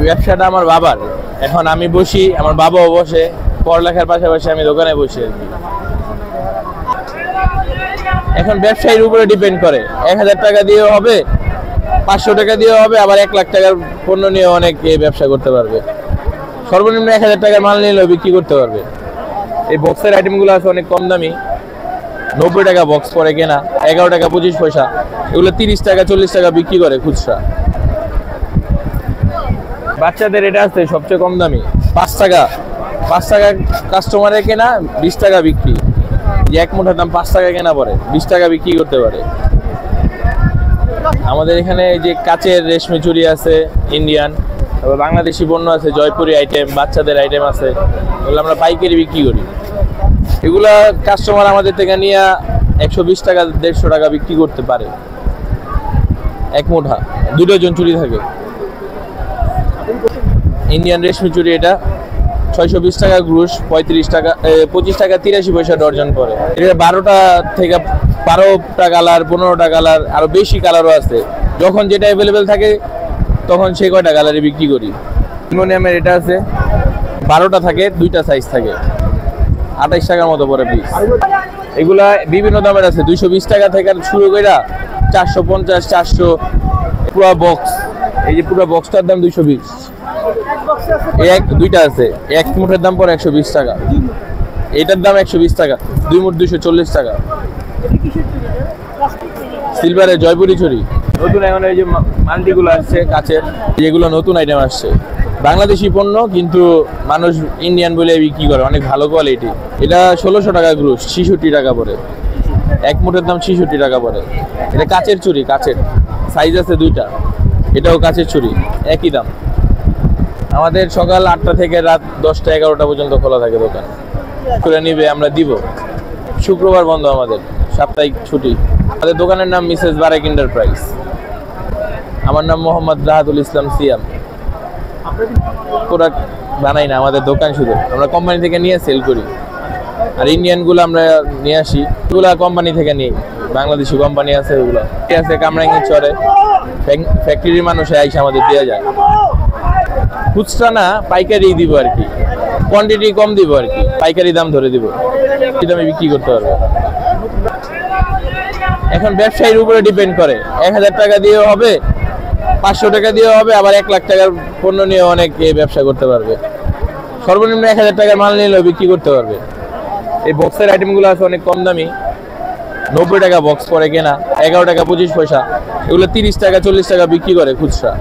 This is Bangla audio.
ব্যবসাটা আমার বাবার। এখন আমি বসি, আমার বাবাও বসে, পড়ালেখার পাশাপাশি আমি দোকানে বসি আর কি। এখন ব্যবসায়ীর উপরে ডিপেন্ড করে, 1000 টাকা দিয়েও হবে, 500 টাকা দিয়েও হবে, আবার 1 লাখ টাকার পণ্য নিয়ে অনেক ব্যবসা করতে পারবে। সর্বনিম্ন 1000 টাকার মাল নিলেও বিক্রি করতে পারবে। এই বক্সের আইটেমগুলো আছে অনেক কম দামি, 90 টাকা বক্স পরে কেনা, 11 টাকা 25 পয়সা, এগুলো 30 টাকা 40 টাকা বিক্রি করে খুচরা। বাচ্চাদের এটা আছে সবচেয়ে কম দামি, 5 টাকা কাস্টমারের কেনা, 20 টাকা বিক্রি। যে এক মুঠার দাম 5 টাকা কেনা পড়ে, 20 টাকা বিক্রি করতে পারে। আমাদের এখানে যে কাচের রেশমি চুড়ি আছে ইন্ডিয়ান, তারপর বাংলাদেশি পণ্য আছে, জয়পুরি আইটেম, বাচ্চাদের আইটেম আছে, এগুলো আমরা পাইকারি বিক্রি করি। এগুলা কাস্টমার আমাদের থেকে নিয়ে 120 টাকা 150 টাকা বিক্রি করতে পারে এক মুঠা। 2 ডজন চুড়ি থাকে। ইন্ডিয়ান রেশমি চুড়ি এটা 620 টাকা গ্রুশ, 25 টাকা 83 পয়সা ডর্জন পড়ে। এটা 12টা থেকে 12টা কালার, 15টা কালার, আরো বেশি কালারও আছে। যখন যেটা অ্যাভেলেবেল থাকে তখন সেই কয়টা কালারে বিক্রি করি। অ্যালুমিনিয়ামের এটা আছে, 12টা থাকে, 2টা সাইজ থাকে, 28 টাকার মতো পড়ে পিস। এগুলা বিভিন্ন দামের আছে, 220 টাকা থেকে শুরু করে 450, 400, পুরো বক্স। এই যে পুরো বক্সটার দাম 220। দুইটা আছে, এক মুঠের দাম পড়ে 120 টাকা, এটার দাম 120 টাকা, 2 মুঠ 240 টাকা। সিলভারের জয়পুরি ছুরি নতুন, এখন এই যে মাল্টিগুলো আসছে কাচের, যেগুলো নতুন আইটেম আসছে, বাংলাদেশি পণ্য কিন্তু মানুষ ইন্ডিয়ান বলে বিক্রি করে, অনেক ভালো কোয়ালিটি। এটা 1600 টাকা গ্রুশ, 66 টাকা পড়ে, এক মুঠের দাম 66 টাকা পড়ে। এটা কাচের চুরি, কাচের সাইজ আছে 2টা, এটাও কাচের চুরি, একই দাম। আমাদের সকাল 8টা থেকে রাত 10টা 11টা পর্যন্ত খোলা থাকে দোকান। করে নিবে আমরা দিব। শুক্রবার বন্ধ আমাদের, সাপ্তাহিক ছুটি। আমাদের দোকানের নাম মিসেস বারেক এন্টারপ্রাইজ। আমার নাম মোহাম্মদ রাহাতুল ইসলাম সিয়াম। প্রোডাক্ট বানাই না, আমাদের দোকান শুধু, আমরা কোম্পানি থেকে নিয়ে সেল করি। আর ইন্ডিয়ানগুলো আমরা নিয়ে আসি, এগুলো কোম্পানি থেকে নিই, বাংলাদেশি কোম্পানি আছে, ওগুলো আছে কামরাঙ্গীর চরে, ফ্যাক্টরির মানুষে আইসা আমাদের দেওয়া যায়। খুচরা না, পাইকারি দিব আর কি, কোয়ান্টিটি কম দিব আর কি, পাইকারি দাম ধরে দিব, কি দামে বিক্রি করতে পারবে। এখন ব্যবসায়ীর উপরে ডিপেন্ড করে, 1000 টাকা দিয়েও হবে, 500 টাকা দিয়েও হবে, আবার 1 লাখ টাকার পণ্য নিয়ে অনেক ব্যবসা করতে পারবে। সর্বনিম্ন 1000 টাকার মাল নিলেও বিক্রি করতে পারবে। এই বক্সের আইটেমগুলো আছে অনেক কম দামি, 90 টাকা বক্স পরে কেনা, 11 টাকা 25 পয়সা, এগুলো 30 টাকা 40 টাকা বিক্রি করে খুচরা।